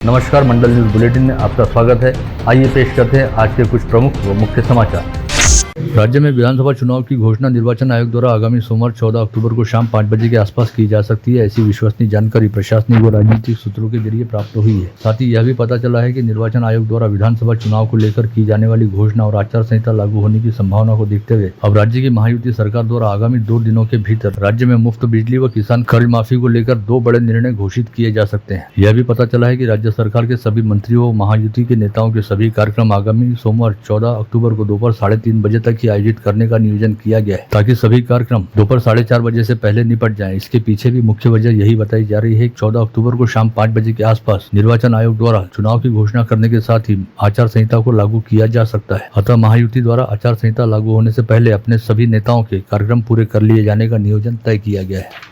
नमस्कार, मंडल news bulletin में आपका स्वागत है। आइए पेश करते हैं आज के कुछ प्रमुख व मुख्य समाचार। राज्य में विधानसभा चुनाव की घोषणा निर्वाचन आयोग द्वारा आगामी सोमवार 14 अक्टूबर को शाम 5 बजे के आसपास की जा सकती है। ऐसी विश्वसनीय जानकारी प्रशासनिक व राजनीतिक सूत्रों के जरिए प्राप्त हुई है। साथ ही यह भी पता चला है कि निर्वाचन आयोग द्वारा विधानसभा चुनाव को लेकर की जाने वाली घोषणा और आचार संहिता लागू होने की संभावना को देखते हुए अब राज्य की महायुति सरकार द्वारा आगामी 2 दिनों के भीतर राज्य में मुफ्त बिजली व किसान कर्ज माफी को लेकर 2 बड़े निर्णय घोषित किए जा सकते हैं। यह भी पता चला है कि राज्य सरकार के सभी मंत्रियों व महायुति के नेताओं के सभी कार्यक्रम आगामी सोमवार 14 अक्टूबर को दोपहर 3:30 बजे तक ही आयोजित करने का नियोजन किया गया है, ताकि सभी कार्यक्रम दोपहर 4:30 बजे से पहले निपट जाएं। इसके पीछे भी मुख्य वजह यही बताई जा रही है कि 14 अक्टूबर को शाम 5 बजे के आसपास निर्वाचन आयोग द्वारा चुनाव की घोषणा करने के साथ ही आचार संहिता को लागू किया जा सकता है। अतः महायुति द्वारा आचार संहिता लागू होने से पहले अपने सभी नेताओं के कार्यक्रम पूरे कर लिए जाने का नियोजन तय किया गया है।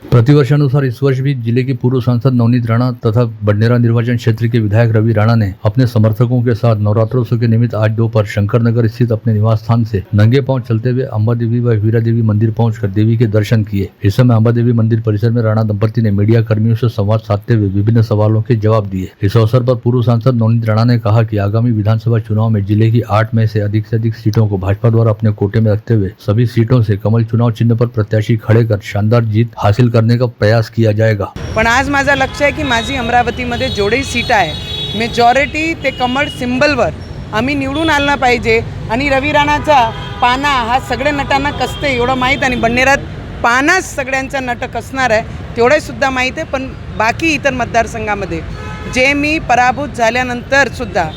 प्रतिवर्षानुसार इस वर्ष भी जिले के पूर्व सांसद नवनीत राणा तथा बडनेरा निर्वाचन क्षेत्र के विधायक रवि राणा ने अपने समर्थकों के साथ नवरात्रोत्सव के निमित्त आज दोपहर शंकरनगर स्थित अपने निवास स्थान से नंगे पांव चलते हुए अम्बा देवी व वीरा देवी मंदिर पहुंचकर देवी के दर्शन किए। इस समय अम्बा देवी मंदिर परिसर में राणा दंपति ने मीडिया कर्मियों से संवाद साधते हुए विभिन्न सवालों के जवाब दिए। इस अवसर पर पूर्व सांसद नवनीत राणा ने कहा कि आगामी विधानसभा चुनाव में जिले की 8 में से अधिक सीटों को भाजपा द्वारा अपने कोटे में रखते हुए सभी सीटों से कमल चुनाव चिन्ह पर प्रत्याशी खड़े कर शानदार जीत हासिल करने का प्रयास किया जाएगा। पण आज माझं लक्ष आहे की माझी अमरावतीमध्ये जेवढी सीट आहे मेजॉरिटी ते कमळ सिंबलवर आम्ही निवडून आलं पाहिजे आणि रवी राणाचा पाना हा सगळ्या नटांना कसते एवढं माहीत आणि बडनेरात पानाच सगळ्यांचा नट कसणार आहे तेवढे सुद्धा माहीत आहे। पण बाकी इतर मतदारसंघामध्ये जे मी पराभूत झाल्यानंतर सुद्धा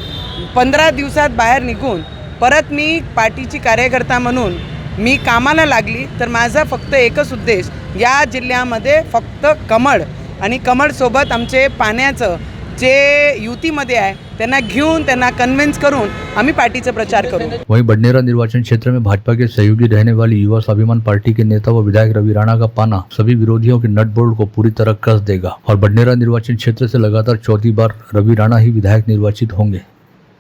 15 दिवसात बाहेर निघून परत मी पार्टीची कार्यकर्ता म्हणून मी कामाला लागली तर माझा फक्त एकच उद्देश या जिल्ह्यामध्ये फक्त कमळ आणि कमळसोबत आमचे पाण्याचं जे युतीमध्ये आहे त्यांना घेऊन त्यांना कन्विंस करून आम्ही पार्टीचा प्रचार करू। वहीं बडनेरा निर्वाचन क्षेत्र में भाजपा के सहयोगी रहने वाली युवा स्वाभिमान पार्टी के नेता व विधायक रवि राणा का पाना सभी विरोधियों के नट बोल्ट को पूरी तरह कस देगा और बडनेरा निर्वाचन क्षेत्र से लगातार चौथी बार रवि राणा ही विधायक निर्वाचित होंगे।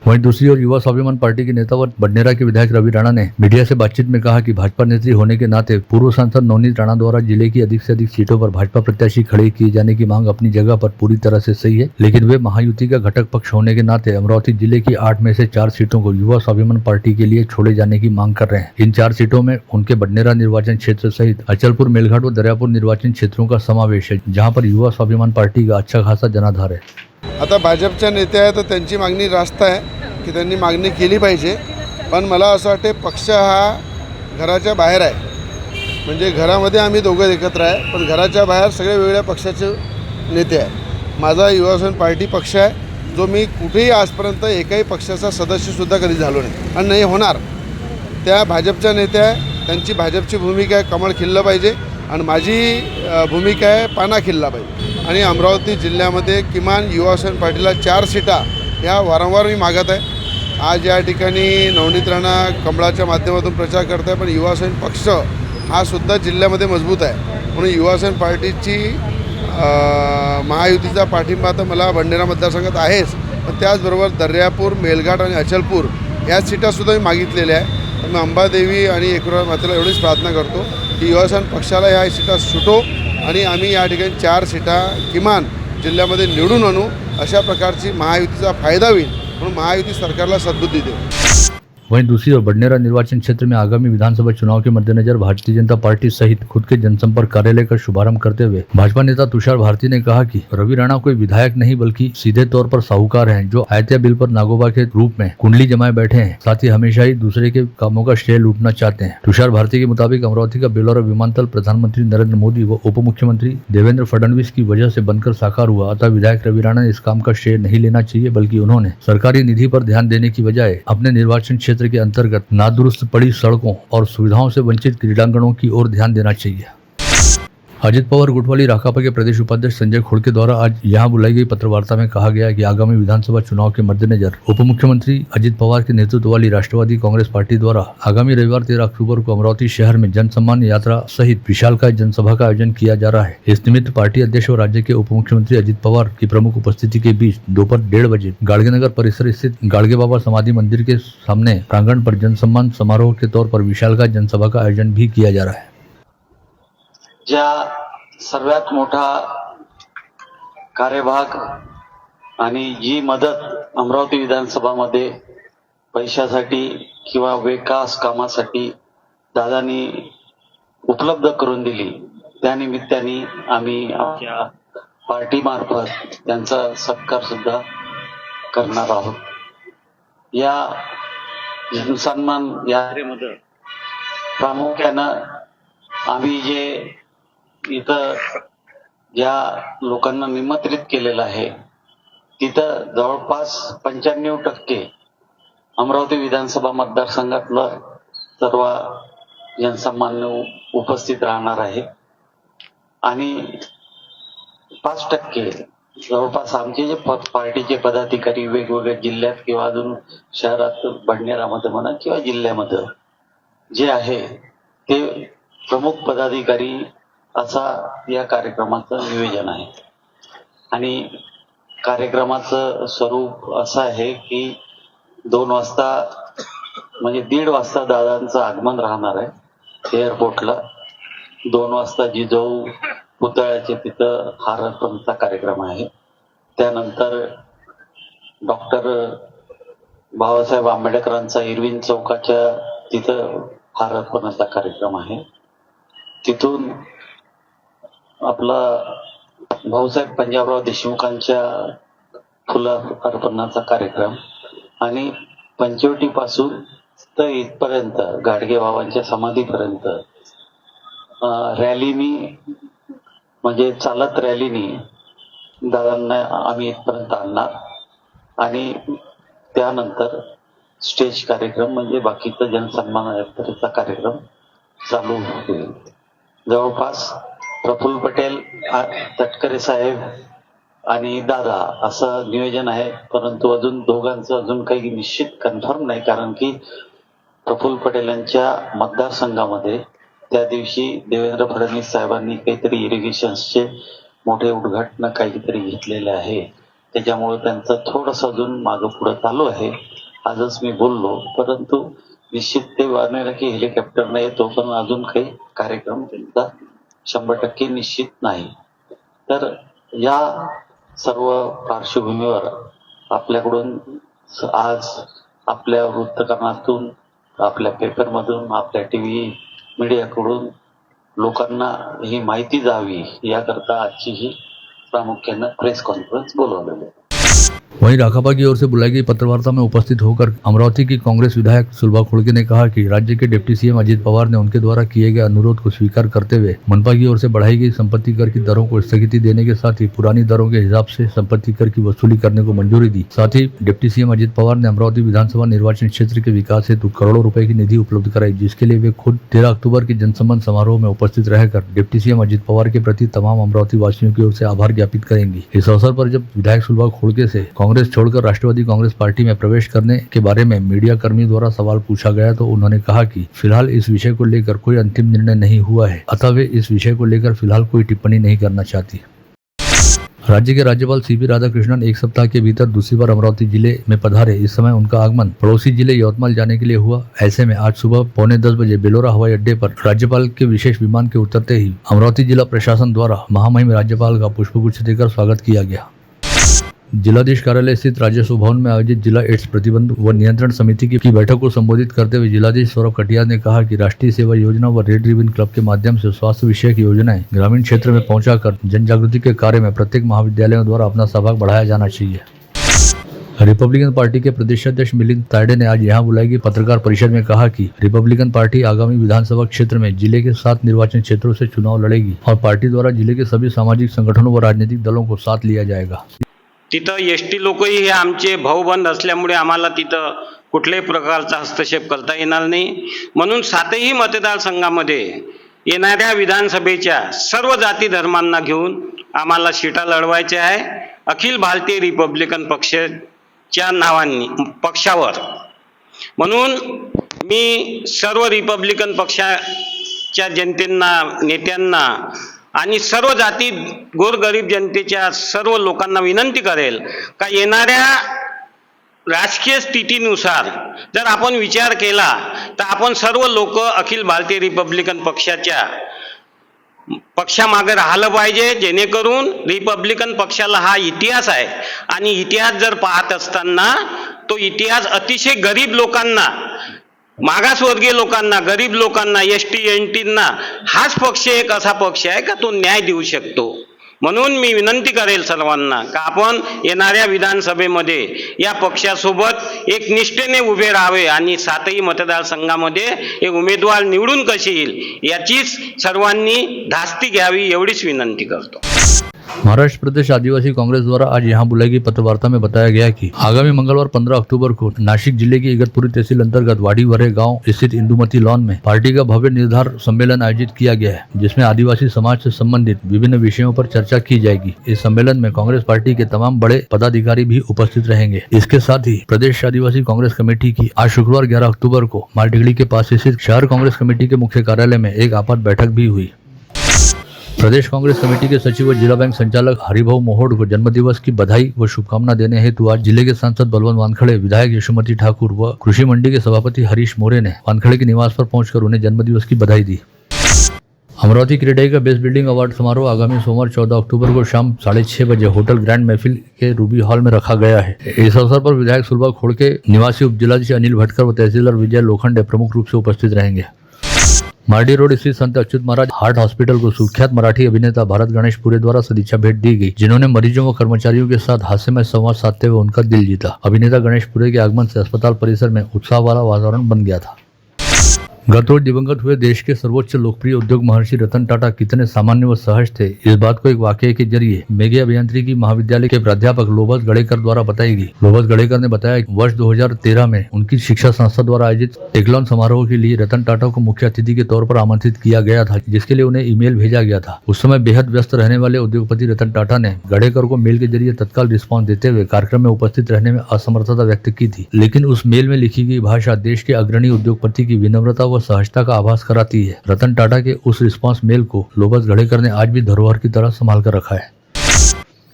वहीं दूसरी ओर युवा स्वाभिमान पार्टी के नेता व बडनेरा के विधायक रवि राणा ने मीडिया से बातचीत में कहा कि भाजपा नेत्री होने के नाते पूर्व सांसद नवनीत राणा द्वारा जिले की अधिक से अधिक सीटों पर भाजपा प्रत्याशी खड़े किए जाने की मांग अपनी जगह पर पूरी तरह से सही है, लेकिन वे महायुति का घटक पक्ष होने के नाते अमरावती जिले की 8 में से 4 सीटों को युवा स्वाभिमान पार्टी के लिए छोड़े जाने की मांग कर रहे हैं। इन 4 सीटों में उनके बडनेरा निर्वाचन क्षेत्र सहित अचलपुर, मेलघाट व दर्यापुर निर्वाचन क्षेत्रों का समावेश है, जहाँ पर युवा स्वाभिमान पार्टी का अच्छा खासा जनाधार है। आता भाजपच्या नेते आहेत तर त्यांची मागणी रास्त आहे की त्यांनी मागणी केली पाहिजे, पण मला असं वाटते पक्ष हा घराच्या बाहेर आहे। म्हणजे घरामध्ये आम्ही दोघं एकत्र आहे, पण घराच्या बाहेर सगळे वेगळ्या पक्षाचे नेते आहे। माझा युवासेना पार्टी पक्ष आहे जो मी कुठेही आजपर्यंत एकाही पक्षाचा सदस्यसुद्धा कधी झालो नाही आणि नाही होणार। त्या भाजपच्या नेते आहे, त्यांची भाजपची भूमिका आहे कमळ खिललं पाहिजे आणि माझी भूमिका आहे पाना खिलला पाहिजे। आणि अमरावती जिल्ह्यामध्ये किमान युवासेना पार्टीला 4 सीटा ह्या वारंवार मी मागत आहे। आज या ठिकाणी नवनीत राणा कमळाच्या माध्यमातून प्रचार करत आहे, पण युवासेना पक्ष हा सुद्धा जिल्ह्यामध्ये मजबूत आहे, म्हणून युवासेना पार्टीची महायुतीचा पाठिंबा तर मला बडनेरा मतदारसंघात आहेच, पण त्याचबरोबर दर्यापूर, मेलघाट आणि अचलपूर या सीटासुद्धा मी मागितलेल्या आहे। तर मी अंबादेवी आणि एकूण मातेला एवढीच प्रार्थना करतो की युवासेना पक्षाला ह्या सीटा सुटो आणि आम्ही या ठिकाणी 4 सीटा किमान जिल्ह्यामध्ये निवडून आणू, अशा प्रकारची महायुतीचा फायदा होईल म्हणून महायुती सरकारला सद्बुद्धी देऊ। वहीं दूसरी ओर बडनेरा निर्वाचन क्षेत्र में आगामी विधानसभा चुनाव के मद्देनजर भारतीय जनता पार्टी सहित खुद के जनसंपर्क कार्यालय का शुभारंभ करते हुए भाजपा नेता तुषार भारती ने कहा कि रवि राणा कोई विधायक नहीं बल्कि सीधे तौर पर साहूकार हैं, जो आयत्या बिल पर नागोबा के रूप में कुंडली जमाए बैठे हैं, साथ ही हमेशा ही दूसरे के कामों का श्रेय लूटना चाहते हैं। तुषार भारती के मुताबिक अमरावती का बेलौरा विमानतल प्रधानमंत्री नरेंद्र मोदी व उप मुख्यमंत्री देवेंद्र फडणवीस की वजह से बनकर साकार हुआ, अतः विधायक रवि राणा ने इस काम का श्रेय नहीं लेना चाहिए, बल्कि उन्होंने सरकारी निधि पर ध्यान देने की बजाय अपने निर्वाचन क्षेत्र के अंतर्गत नादुरुस्त पड़ी सड़कों और सुविधाओं से वंचित क्रीड़ांगणों की ओर ध्यान देना चाहिए। अजित पवार गुटवाली राकापा के प्रदेश उपाध्यक्ष संजय खोड़के द्वारा आज यहां बुलाई गई पत्रवार्ता में कहा गया कि आगामी विधानसभा चुनाव के मद्देनजर उप मुख्यमंत्री अजित पवार के नेतृत्व वाली राष्ट्रवादी कांग्रेस पार्टी द्वारा आगामी रविवार 13 अक्टूबर को अमरावती शहर में जन सम्मान यात्रा सहित विशालकाय जनसभा का आयोजन किया जा रहा है। इस निमित्त पार्टी अध्यक्ष और राज्य के उप मुख्यमंत्री अजित पवार की प्रमुख उपस्थिति के बीच दोपहर 1:30 बजे गाड़गेनगर परिसर स्थित गाड़गे बाबा समाधि मंदिर के सामने प्रांगण पर जन सम्मान समारोह के तौर पर विशालकाय जनसभा का आयोजन भी किया जा रहा है। ज्या सर्वात मोठा कार्यभाग आणि जी मदत अमरावती विधानसभामध्ये पैशासाठी किंवा विकास कामासाठी दादांनी उपलब्ध करून दिली, त्या निमित्ताने आम्ही आमच्या पार्टीमार्फत त्यांचा सत्कार सुद्धा करणार आहोत. या जनसन्मान यात्रेमध्ये प्रामुख्यानं आम्ही जे इथं ज्या लोकांना निमंत्रित केलेलं आहे तिथं जवळपास 95% अमरावती विधानसभा मतदारसंघातलं सर्व जनसामान्य उपस्थित राहणार आहे आणि 5% जवळपास आमचे जे पार्टीचे पदाधिकारी वेगवेगळ्या जिल्ह्यात किंवा अजून शहरात बडनेरामध्ये म्हणा किंवा जिल्ह्यामध्ये जे आहे ते प्रमुख पदाधिकारी असा या कार्यक्रमाचं नियोजन आहे. आणि कार्यक्रमाचं स्वरूप असं आहे की 2 वाजता म्हणजे 1:30 वाजता दादांचं आगमन राहणार आहे एअरपोर्टला. 2 वाजता जिजाऊ पुतळ्याचे तिथं हार अर्पणचा कार्यक्रम आहे. त्यानंतर डॉक्टर बाबासाहेब आंबेडकरांचा इरविन चौकाच्या तिथं हार अर्पणाचा कार्यक्रम आहे. तिथून आपला भाऊसाहेब पंजाबराव देशमुखांच्या फुलं अर्पणाचा कार्यक्रम आणि पंचवटीपासून तर इथपर्यंत गाडगे बाबांच्या समाधीपर्यंत रॅलीनी म्हणजे चालत रॅलीनी दादांना आम्ही इथपर्यंत आणणार आणि त्यानंतर स्टेज कार्यक्रम म्हणजे बाकीचा जनसन्मान यात्रेचा कार्यक्रम चालू होईल. जवळपास प्रफुल्ल पटेल, तटकरे साहेब आणि दादा असं नियोजन आहे, परंतु अजून दोघांचं अजून काही निश्चित कन्फर्म नाही, कारण की प्रफुल्ल पटेल यांच्या मतदारसंघामध्ये त्या दिवशी देवेंद्र फडणवीस साहेबांनी काहीतरी इरिगेशन्सचे मोठे उद्घाटन काहीतरी घेतलेले आहे, त्याच्यामुळे त्यांचं थोडंसं अजून मागं पुढं चालू आहे. आजच मी बोललो, परंतु निश्चित ते वारनेला की हेलिकॉप्टरने येतो, पण अजून काही कार्यक्रम त्यांचा 100% निश्चित नाही. तर या सर्व पार्श्वभूमीवर आपल्याकडून आज आपल्या वृत्तकरणातून, आपल्या पेपरमधून, आपल्या टीव्ही मीडियाकडून लोकांना ही माहिती जावी याकरता आजची ही प्रामुख्याने प्रेस कॉन्फ्रेंस बोलवलेली आहे. वहीं राकापा की ओर से बुलाई गई पत्रवार्ता में उपस्थित होकर अमरावती की कांग्रेस विधायक सुलभा खोड़के ने कहा कि राज्य के डिप्टी सीएम अजित पवार ने उनके द्वारा किए गए अनुरोध को स्वीकार करते हुए मनपा की ओर से बढ़ाई गई संपत्ति कर की दरों को स्थगिति देने के साथ ही पुरानी दरों के हिसाब से संपत्ति कर की वसूली करने को मंजूरी दी. साथ ही डिप्टी सीएम अजित पवार ने अमरावती विधानसभा निर्वाचन क्षेत्र के विकास हेतु करोड़ों रुपए की निधि उपलब्ध कराई, जिसके लिए वे खुद 13 अक्टूबर के जनसम्मान समारोह में उपस्थित रहकर डिप्टी सीएम अजित पवार के प्रति तमाम अमरावती वासियों की ओर से आभार ज्ञापित करेंगी. इस अवसर पर जब विधायक सुलभा खोड़के से कांग्रेस छोड़कर राष्ट्रवादी कांग्रेस पार्टी में प्रवेश करने के बारे में मीडिया कर्मियों द्वारा सवाल पूछा गया तो उन्होंने कहा कि फिलहाल इस विषय को लेकर कोई अंतिम निर्णय नहीं हुआ है, अतः वे इस विषय को लेकर फिलहाल कोई टिप्पणी नहीं करना चाहती. राज्य के राज्यपाल सीपी राधाकृष्णन एक सप्ताह के भीतर दूसरी बार अमरावती जिले में पधारे. इस समय उनका आगमन पड़ोसी जिले यवतमाल जाने के लिए हुआ. ऐसे में आज सुबह 9:45 बजे बेलोरा हवाई अड्डे पर राज्यपाल के विशेष विमान के उतरते ही अमरावती जिला प्रशासन द्वारा महामहिम राज्यपाल का पुष्पगुच्छ देकर स्वागत किया गया. जिलाधीश कार्यालय स्थित राजस्व भवन में आयोजित जिला एड्स प्रतिबंध व नियंत्रण समिति की बैठक को संबोधित करते हुए जिलाधीश सौरभ कटियार ने कहा कि राष्ट्रीय सेवा योजना व रेड रिबन क्लब के माध्यम से स्वास्थ्य विषयक योजनाएं ग्रामीण क्षेत्र में पहुंचाकर जन जागृति के कार्य में प्रत्येक महाविद्यालयों द्वारा अपना सहभाग बढ़ाया जाना चाहिए. रिपब्लिकन पार्टी के प्रदेशाध्यक्ष मिलिंद तायडे ने आज यहां बुलाई गई पत्रकार परिषद में कहा कि रिपब्लिकन पार्टी आगामी विधानसभा क्षेत्र में जिले के 7 निर्वाचन क्षेत्रों से चुनाव लड़ेगी और पार्टी द्वारा जिले के सभी सामाजिक संगठनों व राजनीतिक दलों को साथ लिया जाएगा. तिथं एसटी लोकही हे आमचे भाऊबंद असल्यामुळे आम्हाला तिथं कुठल्याही प्रकारचा हस्तक्षेप करता येणार नाही. म्हणून 7ही मतदारसंघामध्ये येणाऱ्या विधानसभेच्या सर्व जाती धर्मांना घेऊन आम्हाला सीटा लढवायच्या आहे. अखिल भारतीय रिपब्लिकन पक्षाच्या पक्षावर म्हणून मी सर्व रिपब्लिकन पक्षाच्या जनतेंना, नेत्यांना आणि सर्व जाती गोरगरीब जनतेच्या सर्व लोकांना विनंती करेल का येणाऱ्या राजकीय स्थितीनुसार जर आपण विचार केला तर आपण सर्व लोक अखिल भारतीय रिपब्लिकन पक्षाच्या पक्षामागे राहिलं पाहिजे, जेणेकरून रिपब्लिकन पक्षाला हा इतिहास आहे आणि इतिहास जर पाहत असताना तो इतिहास अतिशय गरीब लोकांना, मागासवर्गीय लोकांना, गरीब लोकांना, एसटी एनटींना हाच पक्ष एक असा पक्ष आहे का तो न्याय देऊ शकतो. म्हणून मी विनंती करेल सर्वांना का आपण येणाऱ्या विधानसभेमध्ये या पक्षासोबत एक निष्ठेने उभे राहावे आणि सातही मतदारसंघामध्ये एक उमेदवार निवडून कशी येईल याचीच सर्वांनी धास्ती घ्यावी एवढीच विनंती करतो. महाराष्ट्र प्रदेश आदिवासी कांग्रेस द्वारा आज यहाँ बुलाई गई पत्रवार्ता में बताया गया कि आगामी मंगलवार 15 अक्टूबर को नासिक जिले की इगतपुरी तहसील अंतर्गत वाड़ीवरे गांव स्थित इंदुमती लॉन में पार्टी का भव्य निर्धार सम्मेलन आयोजित किया गया है, जिसमें आदिवासी समाज से संबंधित विभिन्न विषयों पर चर्चा की जाएगी. इस सम्मेलन में कांग्रेस पार्टी के तमाम बड़े पदाधिकारी भी उपस्थित रहेंगे. इसके साथ ही प्रदेश आदिवासी कांग्रेस कमेटी की आज शुक्रवार 11 अक्टूबर को मालटिगड़ी के पास स्थित शहर कांग्रेस कमेटी के मुख्य कार्यालय में एक आपात बैठक भी हुई. प्रदेश कांग्रेस कमेटी के सचिव व जिला बैंक संचालक हरिभाऊ मोहोड को जन्मदिवस की बधाई व शुभकामना देने हेतु आज जिले के सांसद बलवंत वानखड़े, विधायक यशोमती ठाकुर व कृषि मंडी के सभापति हरीश मोरे ने वानखड़े के निवास पर पहुंचकर उन्हें जन्मदिवस की बधाई दी. अमरावती क्रेडाई का बेस्ट बिल्डिंग अवार्ड समारोह आगामी सोमवार 14 अक्टूबर को शाम 6:30 बजे होटल ग्रैंड महफिल के रूबी हॉल में रखा गया है. इस अवसर पर विधायक सुलभा खोड़के, निवासी उपजिलाधीश अनिल भटकर व तहसीलदार विजय लोखंडे प्रमुख रूप से उपस्थित रहेंगे. मार्डी रोड स्थित संत अच्युत महाराज हार्ट हॉस्पिटल को सुख्यात मराठी अभिनेता भारत गणेश पुरे द्वारा सदिच्छा भेंट दी गई, जिन्होंने मरीजों व कर्मचारियों के साथ हास्यमय संवाद साधते हुए उनका दिल जीता. अभिनेता गणेश पुरे के आगमन से अस्पताल परिसर में उत्साह वाला वातावरण बन गया था. गत रोज दिवंगत हुए देश के सर्वोच्च लोकप्रिय उद्योग महर्षि रतन टाटा कितने सामान्य व सहज थे, इस बात को एक वाकये के जरिए मेघे अभियांत्रिकी महाविद्यालय के प्राध्यापक लोभस गड़ेकर द्वारा बताई गई. लोभस गड़ेकर ने बताया कि वर्ष 2013 में उनकी शिक्षा संस्था द्वारा आयोजित टेक्लॉन समारोह के लिए रतन टाटा को मुख्य अतिथि के तौर पर आमंत्रित किया गया था, जिसके लिए उन्हें ईमेल भेजा गया था. उस समय बेहद व्यस्त रहने वाले उद्योगपति रतन टाटा ने गड़ेकर को मेल के जरिए तत्काल रिस्पॉन्स देते हुए कार्यक्रम में उपस्थित रहने में असमर्थता व्यक्त की थी. लेकिन उस मेल में लिखी गई भाषा देश के अग्रणी उद्योगपति की विनम्रता व सहजता का आभास कराती है. रतन टाटा के उस रिस्पांस मेल को लोभस गड़ेकर ने आज भी धरोहर की तरह संभाल कर रखा है.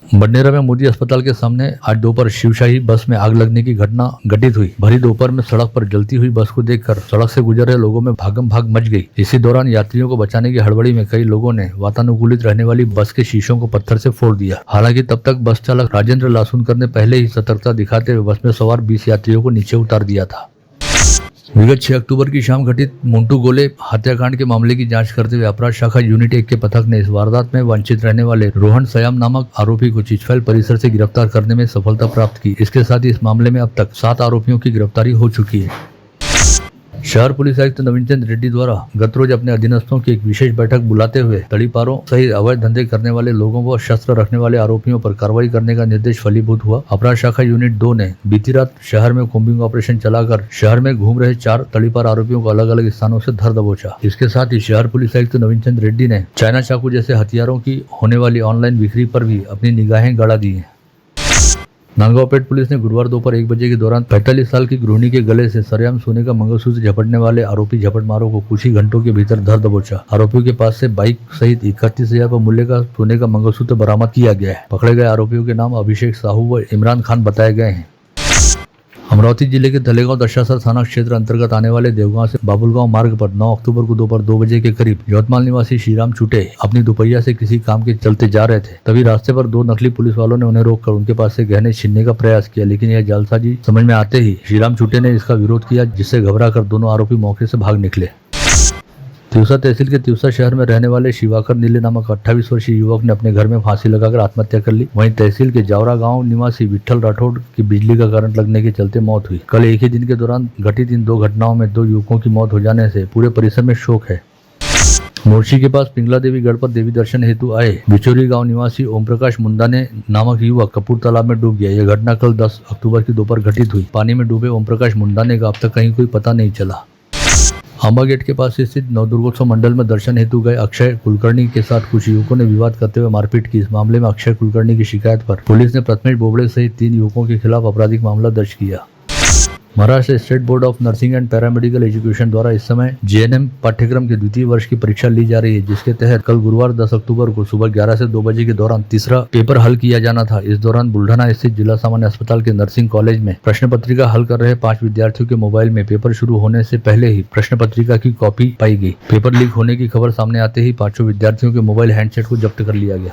बडनेरा में मोदी अस्पताल के सामने आज दोपहर शिवशाही बस में आग लगने की घटना घटित हुई. भरी दोपहर में सड़क पर जलती हुई बस को देखकर सड़क से गुजर रहे लोगों में भागम भाग मच गई. इसी दौरान यात्रियों को बचाने की हड़बड़ी में कई लोगों ने वातानुकूलित रहने वाली बस के शीशों को पत्थर से फोड़ दिया. हालांकि तब तक बस चालक राजेंद्र लासुनकर ने पहले ही सतर्कता दिखाते हुए बस में सवार 20 यात्रियों को नीचे उतार दिया था. विगत 6 अक्टूबर की शाम घटित मोन्टू गोले हत्याकांड के मामले की जांच करते हुए अपराध शाखा यूनिट 1 के पथक ने इस वारदात में वंचित रहने वाले रोहन सयाम नामक आरोपी को चिचफैल परिसर से गिरफ्तार करने में सफलता प्राप्त की. इसके साथ ही इस मामले में अब तक 7 आरोपियों की गिरफ्तारी हो चुकी है. शहर पुलिस आयुक्त नवीन चंद रेड्डी द्वारा गत रोज अपने अधीनस्थों की एक विशेष बैठक बुलाते हुए तड़ीपारों सहित अवैध धंधे करने वाले लोगों व शस्त्र रखने वाले आरोपियों पर कार्रवाई करने का निर्देश फलीभूत हुआ. अपराध शाखा यूनिट 2 ने बीती रात शहर में कोम्बिंग ऑपरेशन चलाकर शहर में घूम रहे 4 तड़ीपार आरोपियों को अलग अलग स्थानों से धर दबोचा. इसके साथ ही शहर पुलिस आयुक्त नवीन चंद रेड्डी ने चाइना चाकू जैसे हथियारों की होने वाली ऑनलाइन बिक्री पर भी अपनी निगाहें गड़ा दी है. नांदगांवपेट पुलिस ने गुरुवार दोपहर 1 बजे के दौरान 45 साल की गृहिणी के गले से सरेआम सोने का मंगलसूत्र झपटने वाले आरोपी झपटमारों को कुछ ही घंटों के भीतर धर दबोचा. आरोपियों के पास से बाइक सहित 31,000 रुपये मूल्य का सोने का मंगलसूत्र बरामद किया गया है. पकड़े गए आरोपियों के नाम अभिषेक साहू व इमरान खान बताए गए हैं. अमरावती जिले के तलेगांव दशासर थाना क्षेत्र अंतर्गत आने वाले देवगांव से बाबुलगांव मार्ग पर 9 अक्टूबर को दोपहर 2 बजे के करीब यवतमाल निवासी श्रीराम चुटे अपनी दोपहिया से किसी काम के चलते जा रहे थे. तभी रास्ते पर 2 नकली पुलिस वालों ने उन्हें रोककर उनके पास से गहने छीनने का प्रयास किया, लेकिन यह जालसाजी समझ में आते ही श्रीराम चुटे ने इसका विरोध किया, जिससे घबराकर दोनों आरोपी मौके से भाग निकले. तिवसा तहसील के तिवसा शहर में रहने वाले शिवाकर नीले नामक 28 वर्षीय युवक ने अपने घर में फांसी लगाकर आत्महत्या कर ली. वहीं तहसील के जावरा गांव निवासी विठल राठौड़ की बिजली का करंट लगने के चलते मौत हुई. कल एक ही दिन के दौरान घटित इन 2 घटनाओं में 2 युवकों की मौत हो जाने से पूरे परिसर में शोक है. मोर्शी के पास पिंगला देवी गढ़ पर देवी दर्शन हेतु आए बिचौरी गांव निवासी ओम प्रकाश मुंदाने नामक युवक कपूर तालाब में डूब गया. यह घटना कल 10 अक्टूबर की दोपहर घटित हुई. पानी में डूबे ओम प्रकाश मुंदाने का अब तक कहीं कोई पता नहीं चला. आंबा गेट के पास स्थित नवदुर्गोत्सव मंडल में दर्शन हेतु गए अक्षय कुलकर्णी के साथ कुछ युवकों ने विवाद करते हुए मारपीट की. इस मामले में अक्षय कुलकर्णी की शिकायत पर पुलिस ने प्रथमेश बोबड़े सहित 3 युवकों के खिलाफ आपराधिक मामला दर्ज किया. Maharashtra state board of nursing and paramedical education द्वारा इस समय जेएनएम पाठ्यक्रम के द्वितीय वर्ष की परीक्षा ली जा रही है, जिसके तहत कल गुरुवार 10 अक्टूबर को सुबह 11 से 2 बजे के दौरान तीसरा पेपर हल किया जाना था। इस दौरान बुल्ढाना स्थित जिला सामान्य अस्पताल के नर्सिंग कॉलेज में प्रश्न पत्रिका हल कर रहे 5 विद्यार्थियों के मोबाइल में पेपर शुरू होने से पहले ही प्रश्न पत्रिका की कॉपी पाई गई। पेपर लीक होने की खबर सामने आते ही 5 विद्यार्थियों के मोबाइल हैंडसेट को जब्त कर लिया गया।